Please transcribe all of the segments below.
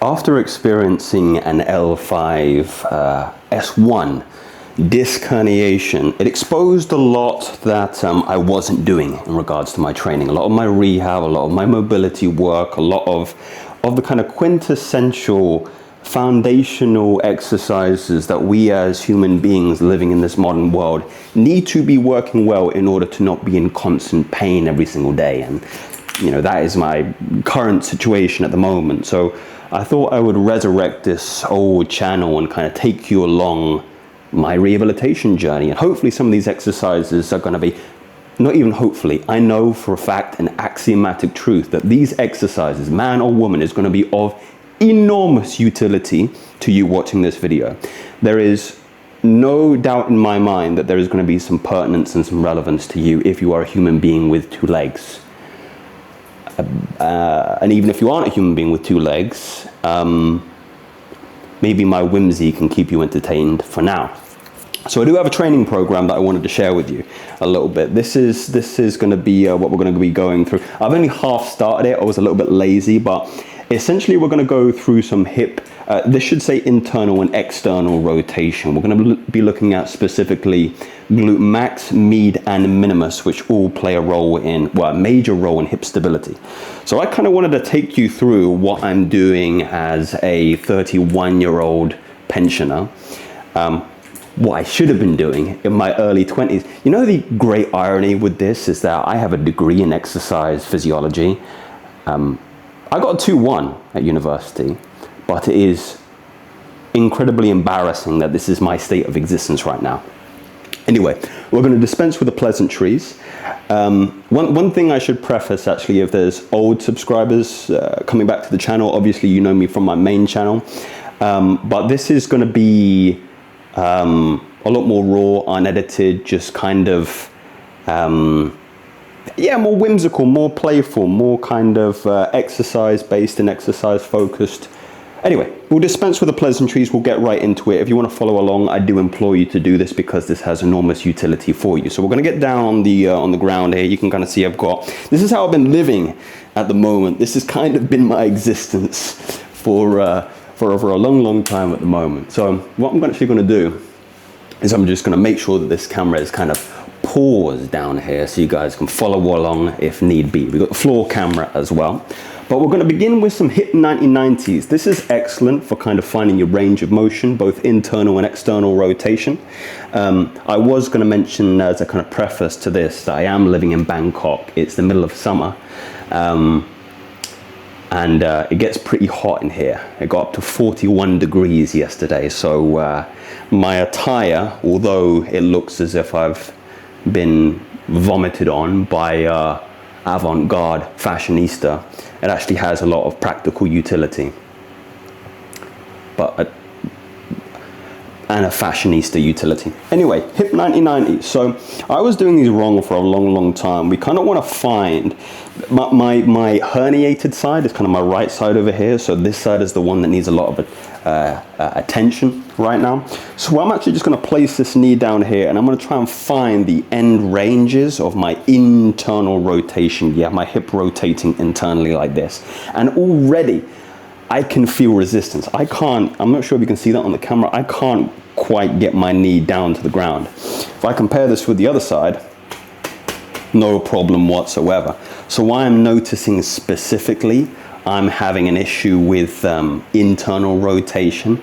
After experiencing an L5 S1 disc herniation, it exposed a lot that I wasn't doing in regards to my training. A lot of my rehab, a lot of my mobility work, a lot of the kind of quintessential foundational exercises that we as human beings living in this modern world need to be working well in order to not be in constant pain every single day. And you know, that is my current situation at the moment. So I thought I would resurrect this old channel and kind of take you along my rehabilitation journey. And hopefully some of these exercises are going to be, not even hopefully, I know for a fact, an axiomatic truth that these exercises, man or woman, is going to be of enormous utility to you watching this video. There is no doubt in my mind that there is going to be some pertinence and some relevance to you if you are a human being with two legs. And even if you aren't a human being with two legs, maybe my whimsy can keep you entertained for now. So I do have a training program that I wanted to share with you a little bit. This is going to be what we're going to be going through. I've only half started it. I was a little bit lazy, but essentially we're going to go through some hip, this should say internal and external rotation. We're going to be looking at specifically glute max, med, and minimus, which all play a role in, well, a major role in hip stability. So I kind of wanted to take you through what I'm doing as a 31-year-old pensioner, what I should have been doing in my early 20s. You know, the great irony with this is that I have a degree in exercise physiology. I got a 2-1 at university, but it is incredibly embarrassing that this is my state of existence right now. Anyway, we're going to dispense with the pleasantries. One thing I should preface, actually, if there's old subscribers coming back to the channel, obviously you know me from my main channel, but this is going to be a lot more raw, unedited, just kind of yeah, more whimsical, more playful, more kind of exercise-based and exercise-focused. Anyway, we'll dispense with the pleasantries. We'll get right into it. If you want to follow along, I do implore you to do this because this has enormous utility for you. So we're going to get down on the ground here. You can kind of see this is how I've been living at the moment. This has kind of been my existence for over a long time at the moment. So what I'm actually going to do is I'm just going to make sure that this camera is kind of paused down here so you guys can follow along if need be. We've got the floor camera as well. But we're going to begin with some hip 90-90s. This is excellent for kind of finding your range of motion, both internal and external rotation. I was going to mention as a kind of preface to this that I am living in Bangkok. It's the middle of summer. And it gets pretty hot in here. It got up to 41 degrees yesterday. So my attire, although it looks as if I've been vomited on by avant-garde fashionista, it actually has a lot of practical utility, and a fashionista utility. Anyway, hip 90-90. So I was doing these wrong for a long time. We kind of want to find my herniated side is kind of my right side over here. So this side is the one that needs a lot of attention right now. So I'm actually just going to place this knee down here and I'm going to try and find the end ranges of my internal rotation. Yeah, my hip rotating internally like this. And already I can feel resistance. I'm not sure if you can see that on the camera. I can't quite get my knee down to the ground. If I compare this with the other side, no problem whatsoever. So why I'm noticing specifically, I'm having an issue with internal rotation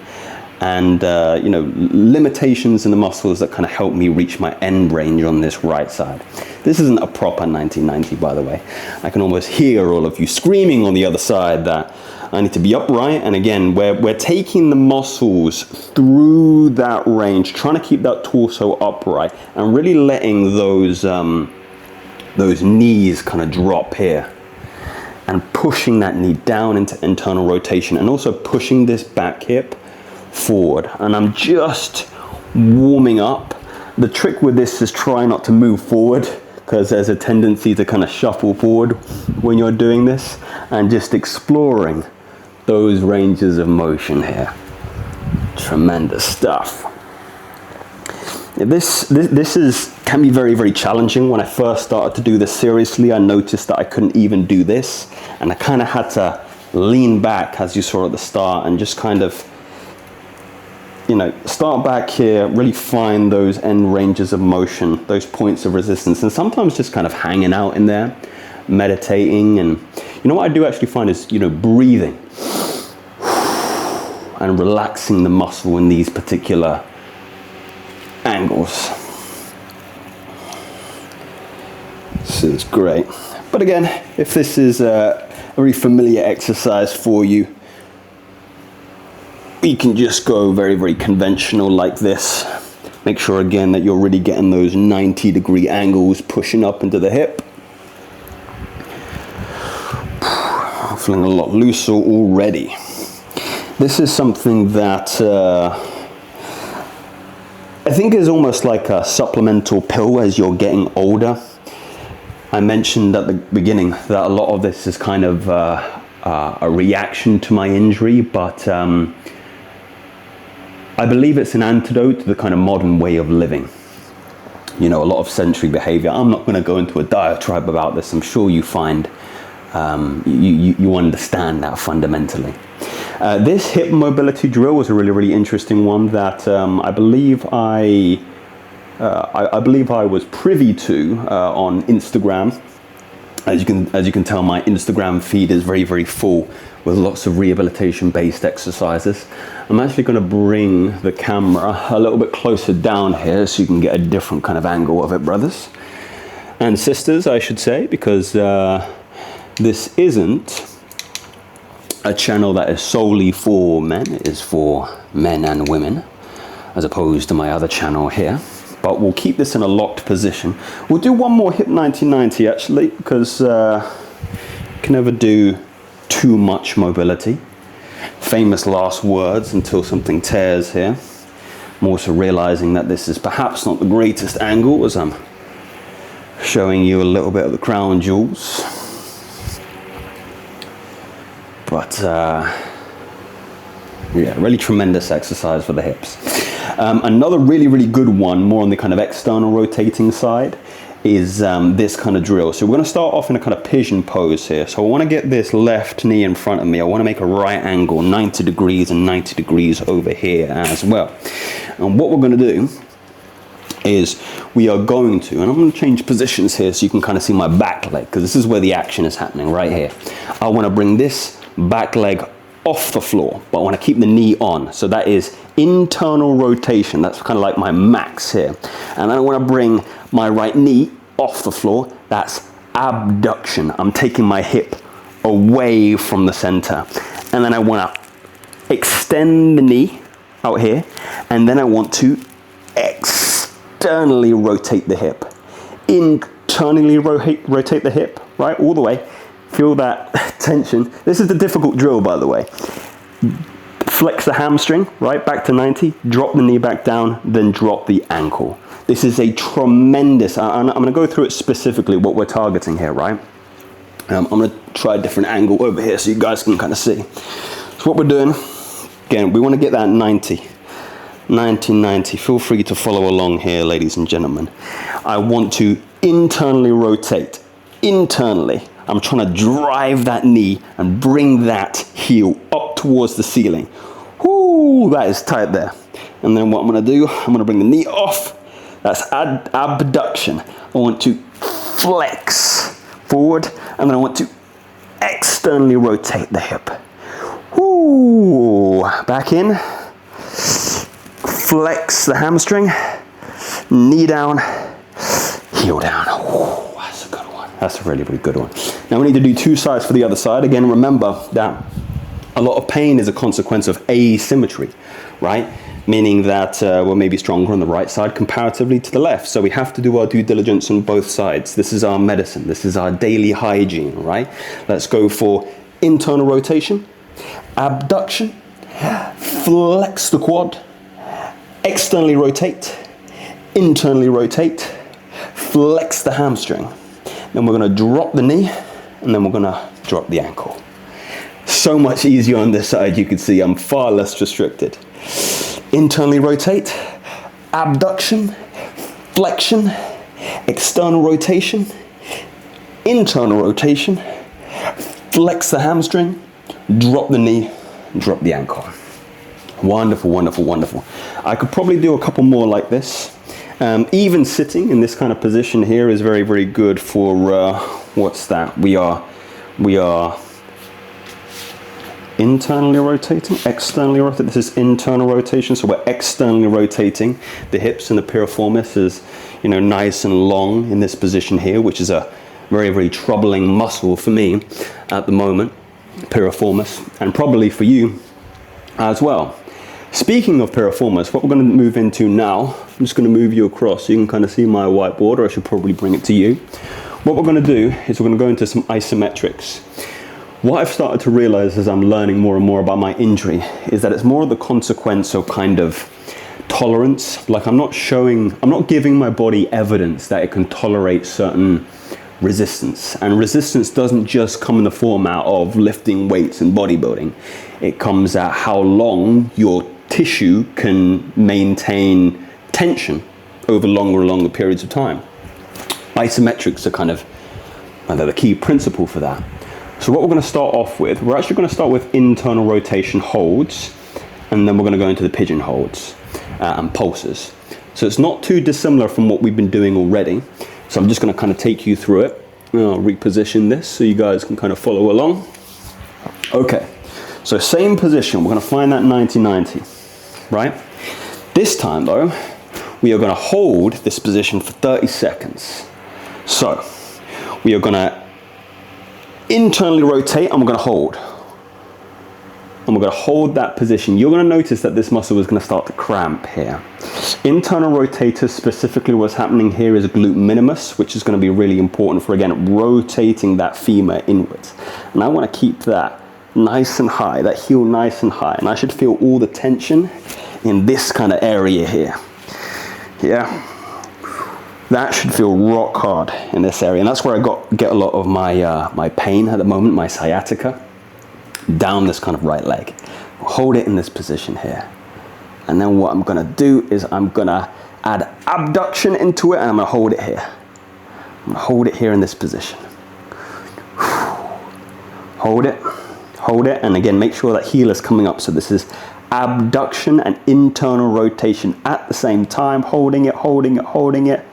and you know, limitations in the muscles that kind of help me reach my end range on this right side. This isn't a proper 90-90, by the way. I can almost hear all of you screaming on the other side that I need to be upright. And again, we're taking the muscles through that range, trying to keep that torso upright and really letting those knees kind of drop here and pushing that knee down into internal rotation and also pushing this back hip forward. And I'm just warming up. The trick with this is try not to move forward because there's a tendency to kind of shuffle forward when you're doing this, and just exploring those ranges of motion here. Tremendous stuff. This can be very challenging. When I first started to do this seriously, I noticed that I couldn't even do this, and I kind of had to lean back as you saw at the start and just kind of, you know, start back here, really find those end ranges of motion, those points of resistance, and sometimes just kind of hanging out in there, meditating. And you know what I do actually find is, you know, breathing and relaxing the muscle in these particular angles. This is great. But again, if this is a very familiar exercise for you, you can just go very, very conventional like this. Make sure again that you're really getting those 90-degree angles pushing up into the hip. Feeling a lot looser already. This is something that I think is almost like a supplemental pill as you're getting older. I mentioned at the beginning that a lot of this is kind of a reaction to my injury, but I believe it's an antidote to the kind of modern way of living. You know, a lot of sedentary behavior. I'm not going to go into a diatribe about this. I'm sure you find you understand that fundamentally. This hip mobility drill was a really, really interesting one that I believe I was privy to on Instagram. As you can tell, my Instagram feed is very, very full with lots of rehabilitation-based exercises. I'm actually going to bring the camera a little bit closer down here so you can get a different kind of angle of it, brothers and sisters, I should say, because this isn't a channel that is solely for men. It is for men and women, as opposed to my other channel here. But we'll keep this in a locked position. We'll do one more hip 90-90 actually, because you can never do too much mobility. Famous last words until something tears here. I'm also realizing that this is perhaps not the greatest angle as I'm showing you a little bit of the crown jewels. But yeah, really tremendous exercise for the hips. Another really, really good one, more on the kind of external rotating side, is this kind of drill. So we're going to start off in a kind of pigeon pose here. So I want to get this left knee in front of me. I want to make a right angle, 90 degrees and 90 degrees over here as well. And what we're going to do is we are going to, and I'm going to change positions here so you can kind of see my back leg, because this is where the action is happening right here. I want to bring this back leg off the floor, but I want to keep the knee on. So that is internal rotation. That's kind of like my max here. And then I want to bring my right knee off the floor. That's abduction. I'm taking my hip away from the center. And then I want to extend the knee out here. And then I want to externally rotate the hip. Internally rotate the hip, right? All the way. Feel that tension. This is the difficult drill, by the way. Flex the hamstring, right, back to 90, drop the knee back down, then drop the ankle. This is a tremendous, I'm going to go through it specifically, what we're targeting here, right? I'm going to try a different angle over here so you guys can kind of see. So what we're doing, again, we want to get that 90. Feel free to follow along here, ladies and gentlemen. I want to internally rotate, internally. I'm trying to drive that knee and bring that heel up towards the ceiling. Whoo, that is tight there. And then what I'm going to do, I'm going to bring the knee off. That's abduction. I want to flex forward, and then I want to externally rotate the hip. Whoo, back in. Flex the hamstring, knee down, heel down. Whoo. That's a really, really good one. Now we need to do two sides for the other side. Again, remember that a lot of pain is a consequence of asymmetry, right? Meaning that we're maybe stronger on the right side comparatively to the left. So we have to do our due diligence on both sides. This is our medicine. This is our daily hygiene, right? Let's go for internal rotation, abduction, flex the quad, externally rotate, internally rotate, flex the hamstring. Then we're going to drop the knee, and then we're going to drop the ankle. So much easier on this side, you can see I'm far less restricted. Internally rotate, abduction, flexion, external rotation, internal rotation, flex the hamstring, drop the knee, drop the ankle. Wonderful, wonderful, wonderful. I could probably do a couple more like this. Even sitting in this kind of position here is very, very good for, what's that? We are internally rotating, externally rotating. This is internal rotation, so we're externally rotating the hips, and the piriformis is, you know, nice and long in this position here, which is a very, very troubling muscle for me at the moment, piriformis, and probably for you as well. Speaking of piriformis, what we're going to move into now, I'm just going to move you across so you can kind of see my whiteboard, or I should probably bring it to you. What we're going to do is we're going to go into some isometrics. What I've started to realize as I'm learning more and more about my injury is that it's more of the consequence of kind of tolerance. Like I'm not giving my body evidence that it can tolerate certain resistance. And resistance doesn't just come in the format of lifting weights and bodybuilding. It comes at how long your tissue can maintain tension over longer and longer periods of time. Isometrics are kind of the key principle for that. So what we're going to start off with, we're actually going to start with internal rotation holds, and then we're going to go into the pigeon holds and pulses. So it's not too dissimilar from what we've been doing already. So I'm just going to kind of take you through it. I'll reposition this so you guys can kind of follow along. Okay, so same position. We're going to find that 90-90, right? This time though, we are going to hold this position for 30 seconds. So we are going to internally rotate, and we're going to hold. And we're going to hold that position. You're going to notice that this muscle is going to start to cramp here. Internal rotators, specifically what's happening here is glute minimus, which is going to be really important for, again, rotating that femur inwards. And I want to keep that nice and high, that heel nice and high. And I should feel all the tension in this kind of area here. Yeah. That should feel rock hard in this area. And that's where I get a lot of my pain at the moment, my sciatica, down this kind of right leg. Hold it in this position here. And then what I'm going to do is I'm going to add abduction into it, and I'm going to hold it here. I'm going to hold it here in this position. Hold it, and again, make sure that heel is coming up. So this is abduction and internal rotation at the same time, holding it, holding it, holding it.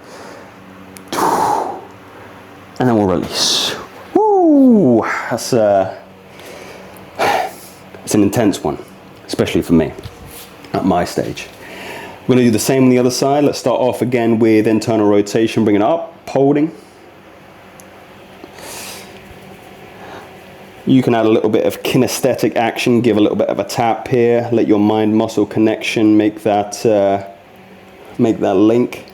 And then we'll release. Woo! That's it's an intense one, especially for me at my stage. We're going to do the same on the other side. Let's start off again with internal rotation, bring it up, holding. You can add a little bit of kinesthetic action, give a little bit of a tap here, let your mind-muscle connection make that link.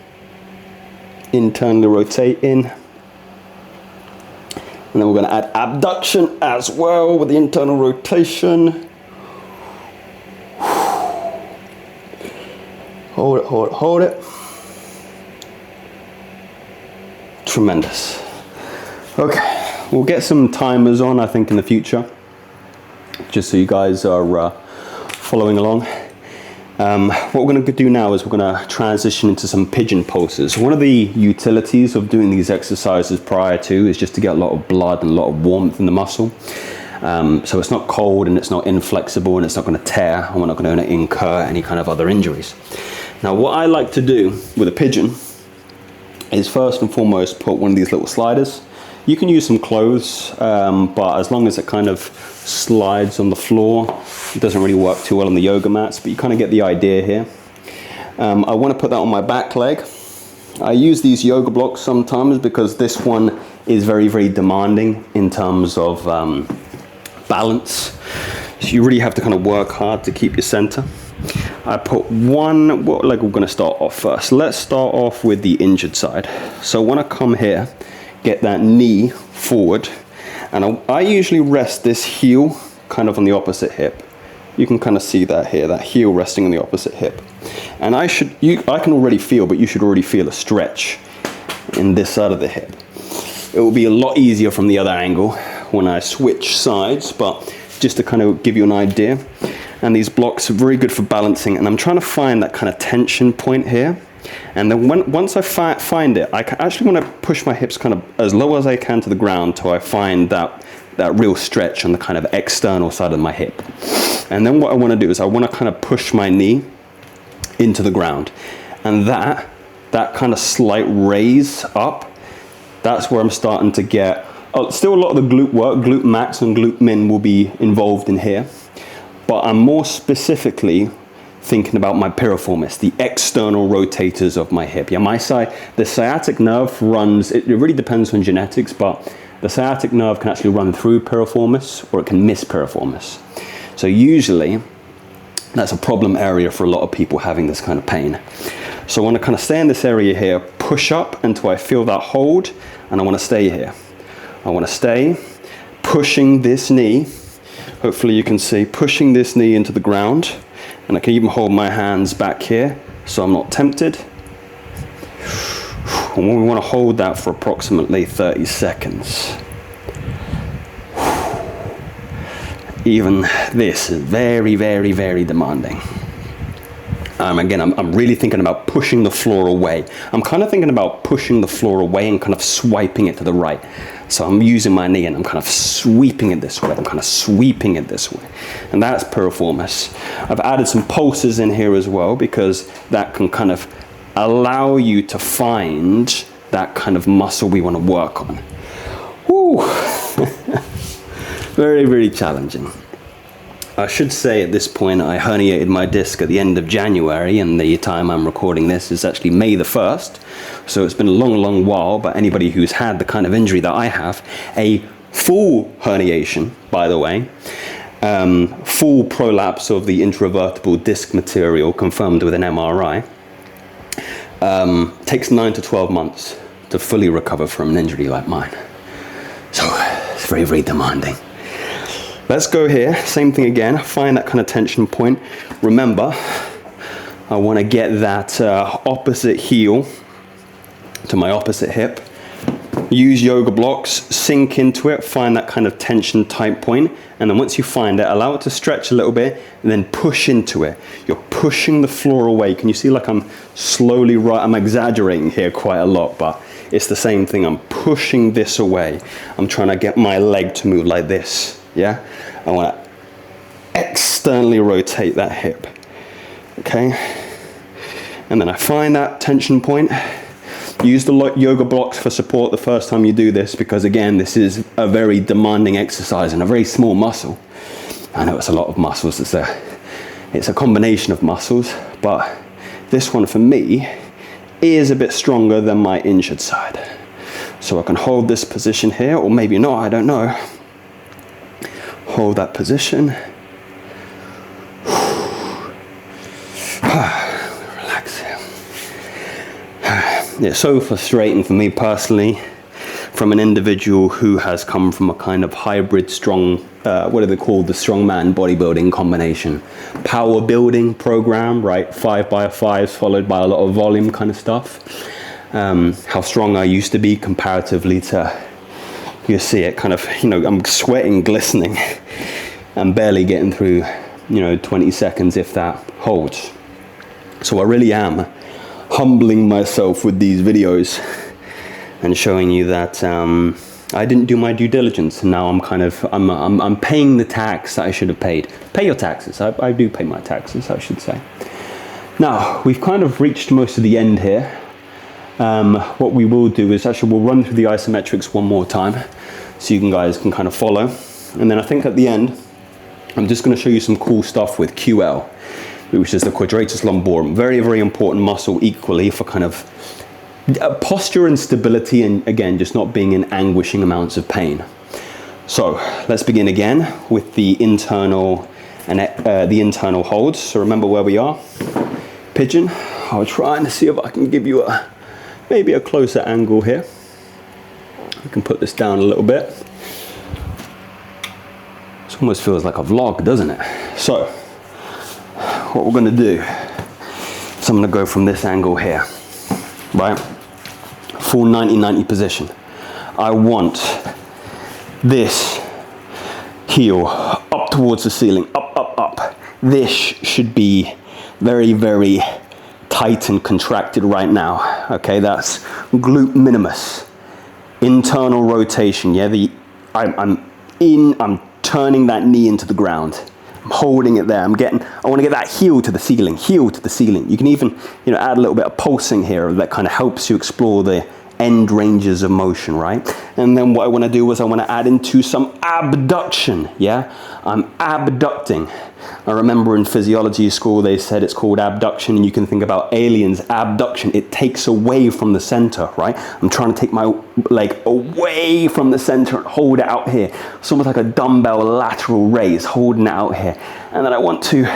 Internally rotate in. And then we're going to add abduction as well with the internal rotation. Hold it, hold it, hold it. Tremendous. Okay, we'll get some timers on, I think, in the future, just so you guys are following along. What we're going to do now is we're going to transition into some pigeon pulses. One of the utilities of doing these exercises prior to is just to get a lot of blood and a lot of warmth in the muscle. So it's not cold and it's not inflexible and it's not going to tear, and we're not going to incur any kind of other injuries. Now what I like to do with a pigeon is first and foremost put one of these little sliders. You can use some clothes, but as long as it kind of slides on the floor, it doesn't really work too well on the yoga mats, but you kind of get the idea here. I want to put that on my back leg. I use these yoga blocks sometimes because this one is very, very demanding in terms of balance. So you really have to kind of work hard to keep your center. I put one, what leg we're going to start off first. Let's start off with the injured side. So I want to come here, get that knee forward, and I usually rest this heel kind of on the opposite hip. You can kind of see that here, that heel resting on the opposite hip. And I can already feel, but you should already feel a stretch in this side of the hip. It will be a lot easier from the other angle when I switch sides, but just to kind of give you an idea. And these blocks are very good for balancing, and I'm trying to find that kind of tension point here. And then once I find it, I actually want to push my hips kind of as low as I can to the ground till I find that that real stretch on the kind of external side of my hip. And then what I want to do is I want to kind of push my knee into the ground. And that kind of slight raise up, that's where I'm starting to get, still a lot of the glute work, glute max and glute min will be involved in here. But I'm more specifically thinking about my piriformis, the external rotators of my hip. Yeah, the sciatic nerve runs, it really depends on genetics, but the sciatic nerve can actually run through piriformis or it can miss piriformis. So usually that's a problem area for a lot of people having this kind of pain. So I want to kind of stay in this area here, push up until I feel that hold, and I want to stay here. I want to stay pushing this knee, hopefully you can see, pushing this knee into the ground, and I can even hold my hands back here so I'm not tempted. And we want to hold that for approximately 30 seconds. Even this is very, very, very demanding. Again, I'm really thinking about pushing the floor away. I'm kind of thinking about pushing the floor away and kind of swiping it to the right. So I'm using my knee and I'm kind of sweeping it this way. I'm kind of sweeping it this way. And that's piriformis. I've added some pulses in here as well because that can kind of allow you to find that kind of muscle we want to work on. Woo! Very, very challenging. I should say at this point I herniated my disc at the end of January, and the time I'm recording this is actually May the 1st. So it's been a long, long while, but anybody who's had the kind of injury that I have, a full herniation, by the way, full prolapse of the intravertebral disc material confirmed with an MRI, takes 9 to 12 months to fully recover from an injury like mine. So it's very, very demanding. Let's go here, same thing again, find that kind of tension point. Remember, I want to get that opposite heel to my opposite hip. Use yoga blocks, sink into it, find that kind of tension tight point, and then once you find it, allow it to stretch a little bit, and then push into it. You're pushing the floor away. Can you see like I'm slowly, I'm exaggerating here quite a lot, but it's the same thing. I'm pushing this away. I'm trying to get my leg to move like this. Yeah, I want to externally rotate that hip, okay? And then I find that tension point. Use the yoga blocks for support the first time you do this, because again, this is a very demanding exercise and a very small muscle. I know it's a lot of muscles, it's a combination of muscles, but this one for me is a bit stronger than my injured side. So I can hold this position here, or maybe not, I don't know. Hold that position. Relax here. Yeah, so frustrating for me personally, from an individual who has come from a kind of hybrid strong, what are they called, the strongman bodybuilding combination. Power building program, right? 5x5s followed by a lot of volume kind of stuff. How strong I used to be comparatively to, you see it kind of, I'm sweating, glistening. I'm barely getting through, 20 seconds if that holds. So I really am humbling myself with these videos and showing you that I didn't do my due diligence, and now I'm paying the tax that I should have paid. Pay your taxes. I do pay my taxes, I should say. Now, we've kind of reached most of the end here. What we will do is actually we'll run through the isometrics one more time so you guys can kind of follow. And then I think at the end, I'm just going to show you some cool stuff with QL, which is the Quadratus lumborum. Very, very important muscle equally for kind of posture and stability, and again, just not being in anguishing amounts of pain. So let's begin again with the internal holds. So remember where we are. Pigeon. I'll try and see if I can give you maybe a closer angle here. I can put this down a little bit. This almost feels like a vlog, doesn't it? So what we're going to do is I'm going to go from this angle here, right? Full 90-90 position. I want this heel up towards the ceiling, up. This should be very, very tight and contracted right now. Okay, that's glute minimus. Internal rotation, yeah, I'm I'm turning that knee into the ground. I'm holding it there. I want to get that heel to the ceiling, heel to the ceiling. You can even, add a little bit of pulsing here that kind of helps you explore the end ranges of motion, right? And then what I want to do is I want to add into some abduction, yeah? I'm abducting. I remember in physiology school they said it's called abduction, and you can think about aliens, abduction. It takes away from the center, right? I'm trying to take my leg away from the center and hold it out here. It's almost like a dumbbell lateral raise, holding it out here. And then I want to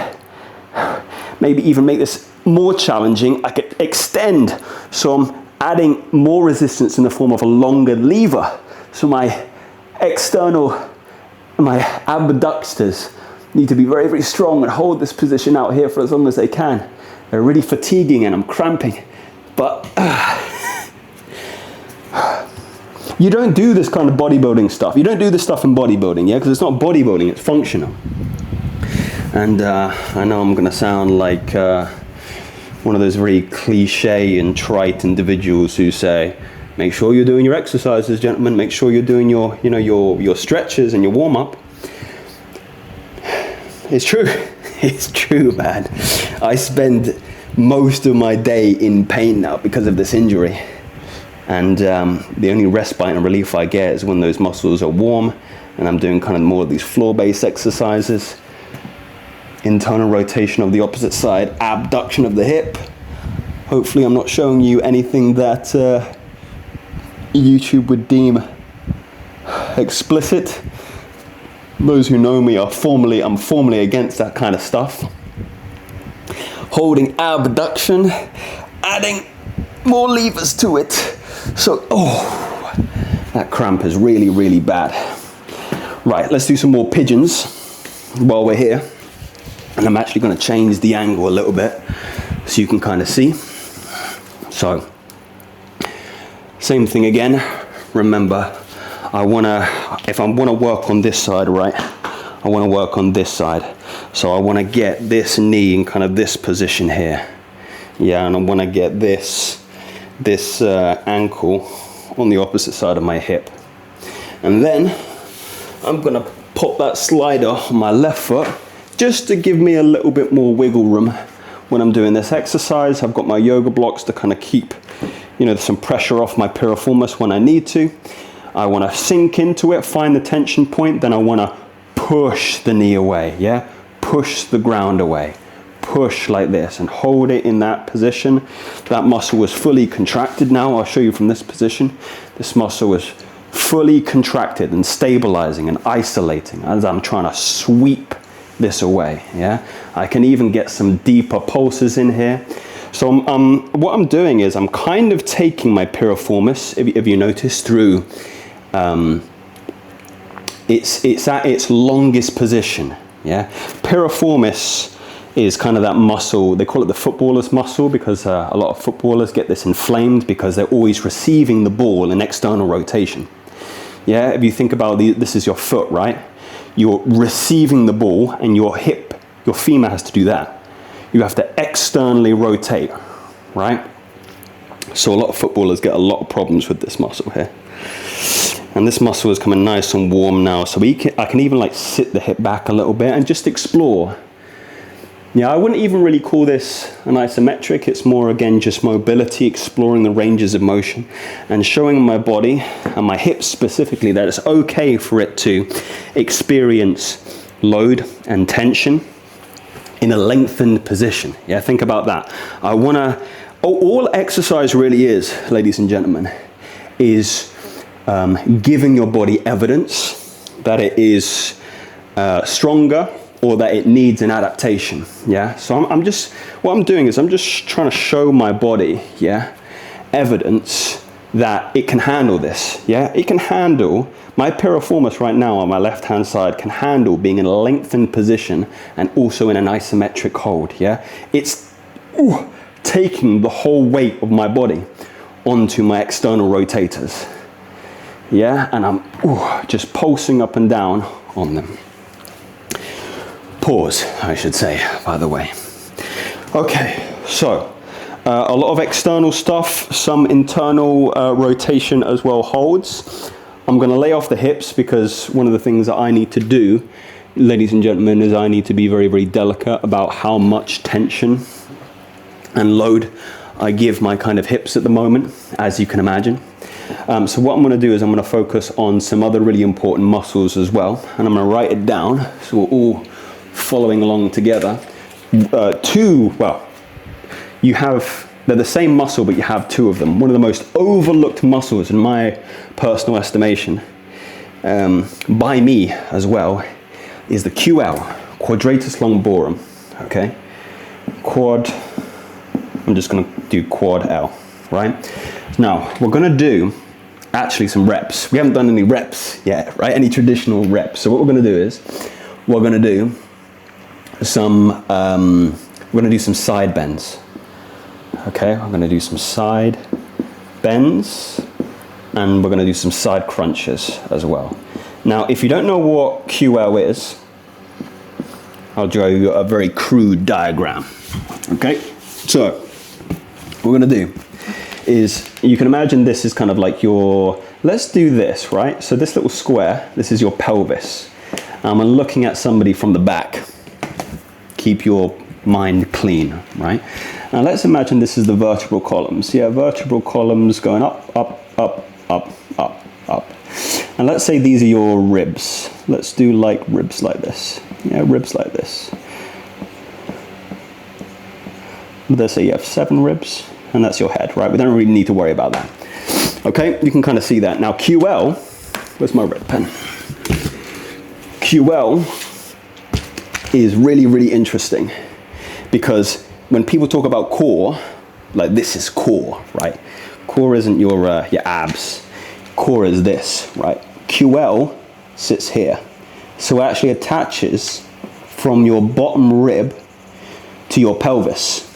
maybe even make this more challenging. I could extend, so I'm adding more resistance in the form of a longer lever. So my abductors need to be very, very strong and hold this position out here for as long as they can. They're really fatiguing and I'm cramping. But you don't do this kind of bodybuilding stuff. You don't do this stuff in bodybuilding, yeah? Because it's not bodybuilding, it's functional. And I know I'm gonna sound like one of those very cliche and trite individuals who say, make sure you're doing your exercises, gentlemen, make sure you're doing your, your stretches and your warm-up. It's true. It's true, man. I spend most of my day in pain now because of this injury. And the only respite and relief I get is when those muscles are warm and I'm doing kind of more of these floor-based exercises. Internal rotation of the opposite side, abduction of the hip. Hopefully I'm not showing you anything that YouTube would deem explicit. Those who know me I'm formally against that kind of stuff. Holding abduction, adding more levers to it. So, that cramp is really, really bad. Right, let's do some more pigeons while we're here. And I'm actually going to change the angle a little bit so you can kind of see. So, same thing again. Remember, if I want to work on this side, right, I want to work on this side. So I want to get this knee in kind of this position here. Yeah, and I want to get this ankle on the opposite side of my hip. And then I'm going to pop that slider on my left foot just to give me a little bit more wiggle room when I'm doing this exercise. I've got my yoga blocks to kind of keep, some pressure off my piriformis when I need to. I want to sink into it, find the tension point, then I want to push the knee away, yeah? Push the ground away. Push like this and hold it in that position. That muscle is fully contracted now. I'll show you from this position. This muscle is fully contracted and stabilizing and isolating as I'm trying to sweep this away, yeah? I can even get some deeper pulses in here. So what I'm doing is I'm kind of taking my piriformis, if you notice, through it's at its longest position, yeah? Piriformis is kind of that muscle, they call it the footballer's muscle because a lot of footballers get this inflamed because they're always receiving the ball in external rotation. Yeah, if you think about this is your foot, right? You're receiving the ball and your hip, your femur has to do that. You have to externally rotate, right? So a lot of footballers get a lot of problems with this muscle here. And this muscle is coming nice and warm now. So I can even like sit the hip back a little bit and just explore. Yeah, I wouldn't even really call this an isometric. It's more, again, just mobility, exploring the ranges of motion and showing my body and my hips specifically that it's okay for it to experience load and tension in a lengthened position. Yeah, think about that. All exercise really is, ladies and gentlemen, is giving your body evidence that it is stronger or that it needs an adaptation. Yeah, so what I'm doing is I'm just trying to show my body, yeah, evidence that it can handle this. Yeah, it can handle, my piriformis right now on my left hand side can handle being in a lengthened position and also in an isometric hold. Yeah, it's taking the whole weight of my body onto my external rotators. Yeah, and I'm just pulsing up and down on them. Pause, I should say, by the way. Okay, so a lot of external stuff, some internal rotation as well holds. I'm going to lay off the hips because one of the things that I need to do, ladies and gentlemen, is I need to be very, very delicate about how much tension and load I give my kind of hips at the moment, as you can imagine. So what I'm going to do is I'm going to focus on some other really important muscles as well, and I'm going to write it down so we're all following along together. They're the same muscle, but you have two of them. One of the most overlooked muscles in my personal estimation, by me as well, is the QL, Quadratus lumborum, okay? I'm just gonna do quad L, right? Now, we're gonna do actually some reps. We haven't done any reps yet, right? Any traditional reps. So what we're gonna do is, we're gonna do some side bends. Okay, I'm gonna do some side bends, and we're gonna do some side crunches as well. Now, if you don't know what QL is, I'll draw you a very crude diagram. Okay, so what we're gonna do is, you can imagine this is kind of like let's do this, right? So this little square, this is your pelvis. I'm looking at somebody from the back. Keep your mind clean, right? Now let's imagine this is the vertebral columns. Yeah, vertebral columns going up, up, up, up, up, up. And let's say these are your ribs. Let's do like ribs like this. Yeah, ribs like this. Let's say you have 7 ribs, and that's your head, right? We don't really need to worry about that. Okay, you can kind of see that. Now QL, where's my red pen? QL is really, really interesting, because when people talk about core, like this is core, right? Core isn't your abs. Core is this, right? QL sits here. So it actually attaches from your bottom rib to your pelvis.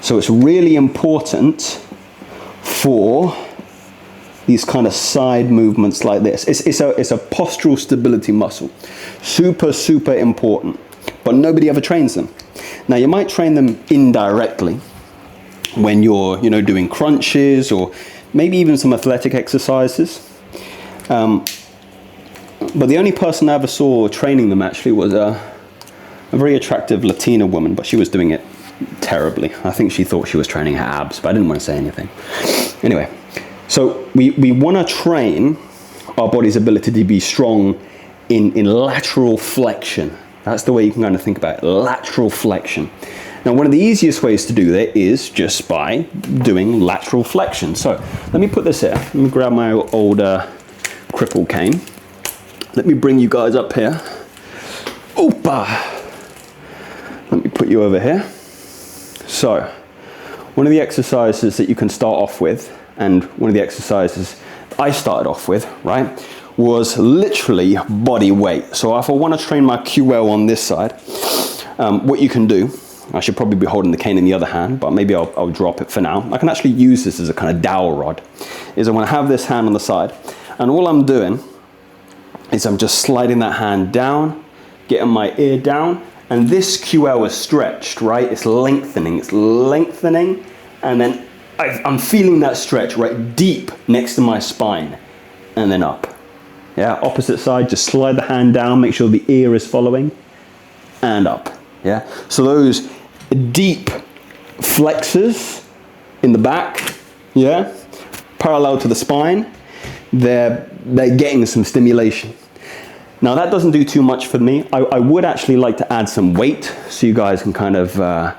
So it's really important for these kind of side movements like this. It's a postural stability muscle. Super, super important. But nobody ever trains them. Now you might train them indirectly when you're, doing crunches or maybe even some athletic exercises. But the only person I ever saw training them actually was a very attractive Latina woman, but she was doing it terribly. I think she thought she was training her abs, but I didn't want to say anything. Anyway, so we want to train our body's ability to be strong in lateral flexion. That's the way you can kind of think about it, lateral flexion. Now, one of the easiest ways to do that is just by doing lateral flexion. So let me put this here. Let me grab my old cripple cane. Let me bring you guys up here. Opa! Let me put you over here. So, one of the exercises that you can start off with, and one of the exercises I started off with, right, was literally body weight. So if I want to train my QL on this side, what you can do, I should probably be holding the cane in the other hand, but maybe I'll drop it for now. I can actually use this as a kind of dowel rod. Is I want to have this hand on the side, and all I'm doing is I'm just sliding that hand down, getting my ear down, and this QL is stretched, right? It's lengthening, and then I'm feeling that stretch right deep next to my spine, and then up. Yeah, opposite side, just slide the hand down, make sure the ear is following, and up. Yeah, so those deep flexors in the back, yeah, parallel to the spine, they're getting some stimulation. Now that doesn't do too much for me. I would actually like to add some weight so you guys can kind of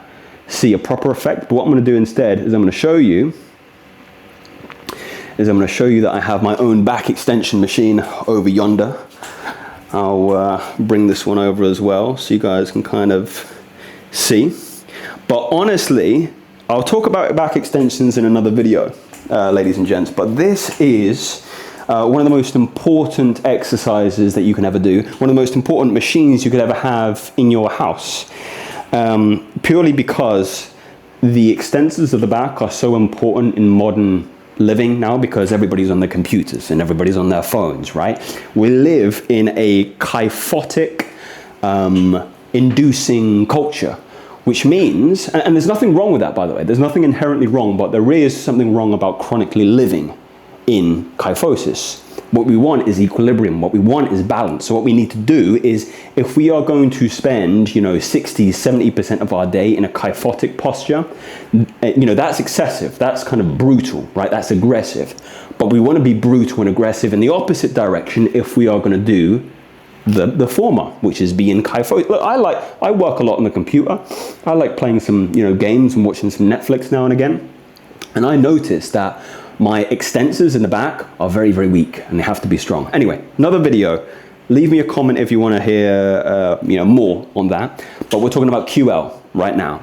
see a proper effect. But what I'm going to do instead is I'm going to show you that I have my own back extension machine over yonder. I'll bring this one over as well so you guys can kind of see. But honestly, I'll talk about back extensions in another video, ladies and gents. But this is one of the most important exercises that you can ever do. One of the most important machines you could ever have in your house. Purely because the extensors of the back are so important in modern living now, because everybody's on their computers and everybody's on their phones, right? We live in a kyphotic, inducing culture, which means, and there's nothing wrong with that, by the way, there's nothing inherently wrong, but there is something wrong about chronically living in kyphosis. What we want is equilibrium. What we want is balance. So what we need to do is, if we are going to spend, 60, 70% of our day in a kyphotic posture, that's excessive. That's kind of brutal, right? That's aggressive. But we want to be brutal and aggressive in the opposite direction if we are going to do the former, which is be in kyphosis. Look, I work a lot on the computer. I like playing some, games and watching some Netflix now and again. And I noticed that my extensors in the back are very, very weak, and they have to be strong. Anyway, another video. Leave me a comment if you want to hear more on that. But we're talking about QL right now.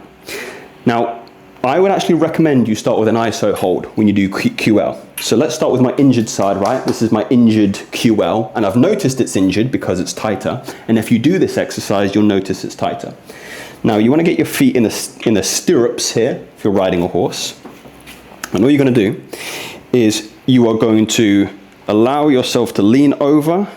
Now, I would actually recommend you start with an ISO hold when you do QL. So let's start with my injured side, right? This is my injured QL, and I've noticed it's injured because it's tighter. And if you do this exercise, you'll notice it's tighter. Now, you want to get your feet in the stirrups here if you're riding a horse. And all you're going to do is you are going to allow yourself to lean over,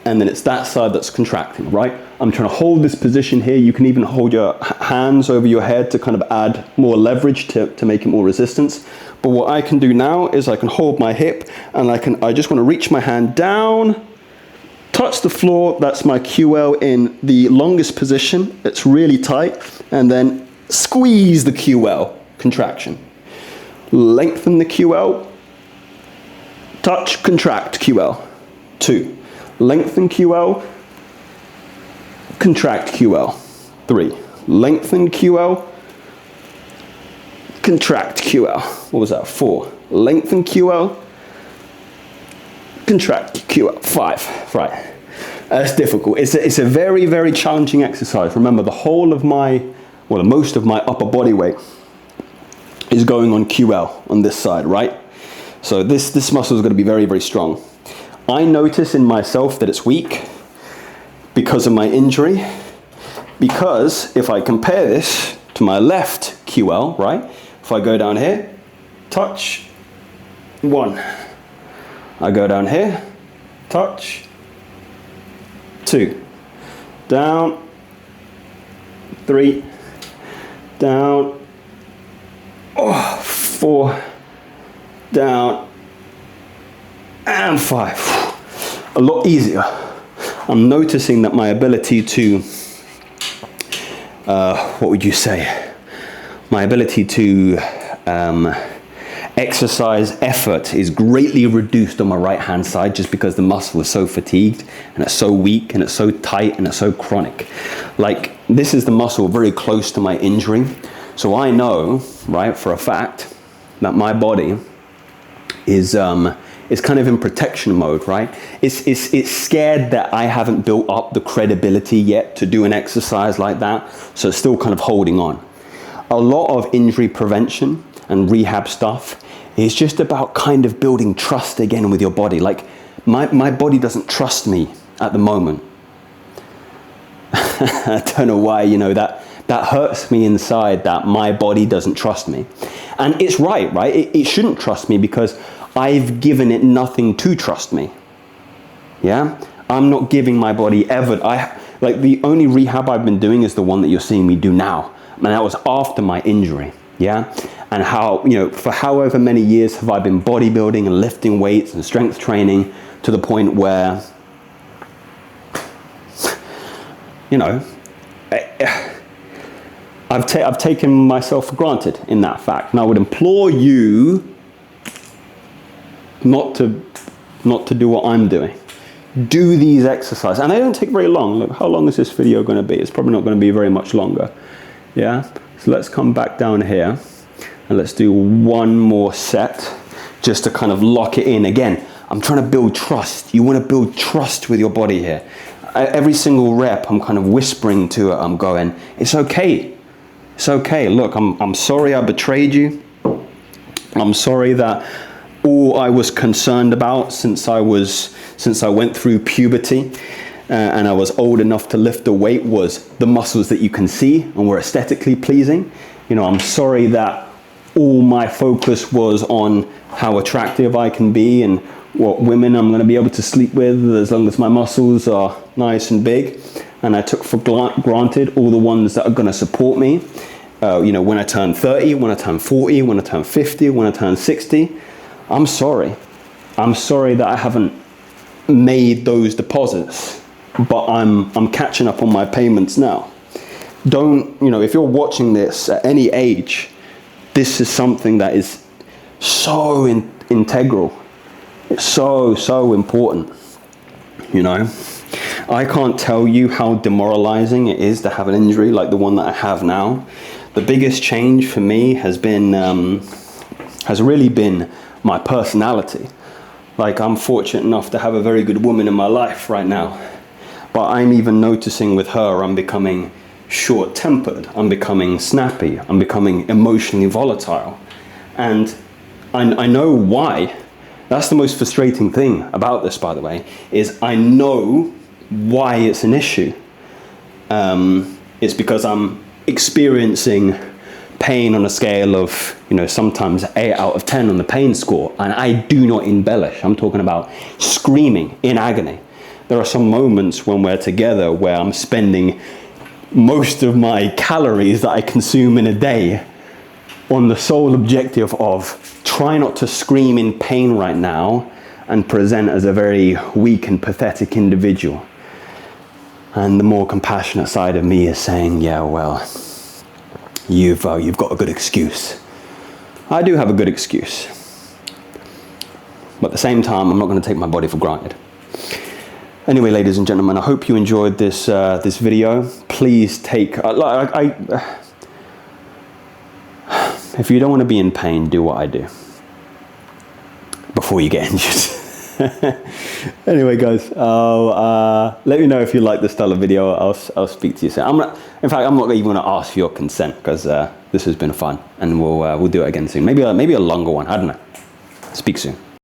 and then it's that side that's contracting, right? I'm trying to hold this position here. You can even hold your hands over your head to kind of add more leverage to make it more resistance. But what I can do now is I can hold my hip, and I just want to reach my hand down, touch the floor. That's my QL in the longest position. It's really tight. And then squeeze the QL, contraction. Lengthen the QL, touch, contract QL. 2. Lengthen QL, contract QL. 3. Lengthen QL, contract QL. What was that? 4. Lengthen QL, contract QL. 5. Right. That's difficult. It's a very, very challenging exercise. Remember, the whole of most of my upper body weight is going on QL on this side, right? So this muscle is going to be very, very strong. I notice in myself that it's weak because of my injury, because if I compare this to my left QL, right? If I go down here, touch, 1. I go down here, touch, 2. Down, 3, down, 4, down, and 5. A lot easier. I'm noticing that my ability to, what would you say? My ability to exercise effort is greatly reduced on my right hand side, just because the muscle is so fatigued and it's so weak and it's so tight and it's so chronic. Like, this is the muscle very close to my injury. So I know, right, for a fact that my body is kind of in protection mode, right? It's scared that I haven't built up the credibility yet to do an exercise like that. So it's still kind of holding on. A lot of injury prevention and rehab stuff is just about kind of building trust again with your body. Like, my body doesn't trust me at the moment. I don't know why, that hurts me inside, that my body doesn't trust me. And it's right? It shouldn't trust me because I've given it nothing to trust me. Yeah? I'm not giving my body ever. The only rehab I've been doing is the one that you're seeing me do now. And that was after my injury. Yeah? And how, for however many years have I been bodybuilding and lifting weights and strength training to the point where, I've taken myself for granted in that fact. And I would implore you not to do what I'm doing. Do these exercises. And they don't take very long. Look, how long is this video going to be? It's probably not going to be very much longer. Yeah? So let's come back down here and let's do one more set just to kind of lock it in. Again, I'm trying to build trust. You want to build trust with your body here. Every single rep, I'm kind of whispering to it. I'm going, it's okay. It's okay. Look, I'm sorry I betrayed you. I'm sorry that all I was concerned about since I went through puberty and I was old enough to lift the weight was the muscles that you can see and were aesthetically pleasing. I'm sorry that all my focus was on how attractive I can be and what women I'm going to be able to sleep with as long as my muscles are nice and big. And I took for granted all the ones that are going to support me. When I turn 30, when I turn 40, when I turn 50, when I turn 60. I'm sorry. I'm sorry that I haven't made those deposits, but I'm catching up on my payments now. Don't, you know, if you're watching this at any age, this is something that is so integral. It's so important, you know. I can't tell you how demoralizing it is to have an injury like the one that I have now. The biggest change for me has been, has really been my personality. Like, I'm fortunate enough to have a very good woman in my life right now, but I'm even noticing with her, I'm becoming short-tempered, I'm becoming snappy, I'm becoming emotionally volatile. And I know why. That's the most frustrating thing about this, by the way, is I know why it's an issue. It's because I'm experiencing pain on a scale of, you know, sometimes 8 out of 10 on the pain score, and I do not embellish. I'm talking about screaming in agony. There are some moments when we're together where I'm spending most of my calories that I consume in a day on the sole objective of try not to scream in pain right now and present as a very weak and pathetic individual. And the more compassionate side of me is saying, yeah, well, you've got a good excuse. I do have a good excuse. But at the same time, I'm not going to take my body for granted. Anyway, ladies and gentlemen, I hope you enjoyed this this video. Please take... if you don't want to be in pain, do what I do before you get injured. Anyway, guys, let me know if you like this style of video. I'll speak to you soon. In fact, I'm not even going to ask for your consent, because this has been fun, and we'll do it again soon. Maybe a longer one. I don't know. Speak soon.